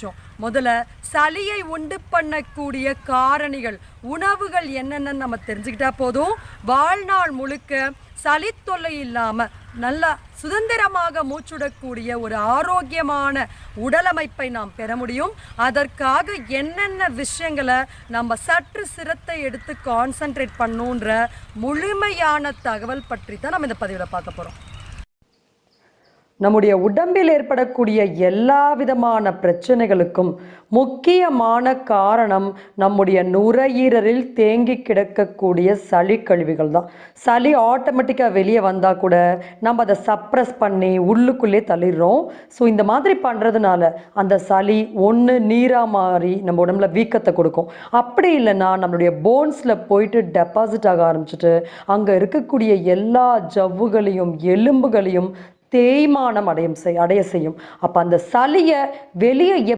விஷயம். முதல்ல சளியை உண்டு பண்ணக்கூடிய காரணிகள், உணவுகள் என்னென்னு நம்ம தெரிஞ்சுக்கிட்டா போதும். வாழ்நாள் முழுக்க சளி தொல்லை இல்லாமல் நல்லா சுதந்திரமாக மூச்சுடக்கூடிய ஒரு ஆரோக்கியமான உடலமைப்பை நாம் பெற முடியும். அதற்காக என்னென்ன விஷயங்களை நம்ம சற்று சிரத்தை எடுத்து கான்சன்ட்ரேட் பண்ணுன்ற முழுமையான தகவல் பற்றி தான் நம்ம இந்த பதிவில் பார்க்க போகிறோம். நம்முடைய உடம்பில் ஏற்படக்கூடிய எல்லா விதமான பிரச்சனைகளுக்கும் முக்கியமான காரணம் நம்முடைய நுரையீரலில் தேங்கி கிடக்கக்கூடிய சளி கழிவுகள் தான். சளி ஆட்டோமேட்டிக்காக வெளியே வந்தால் கூட நம்ம அதை சப்ரஸ் பண்ணி உள்ளுக்குள்ளே தள்ளிடுறோம். ஸோ இந்த மாதிரி பண்ணுறதுனால அந்த சளி ஒன்று நீராக மாறி நம்ம உடம்புல வீக்கத்தை கொடுக்கும். அப்படி இல்லைன்னா நம்மளுடைய போன்ஸில் போயிட்டு டெபாசிட் ஆக ஆரம்பிச்சுட்டு அங்கே இருக்கக்கூடிய எல்லா ஜவ்வுகளையும் எலும்புகளையும் தேய்மானம் அடைய செய்யும். அப்போ அந்த சளியை வெளியே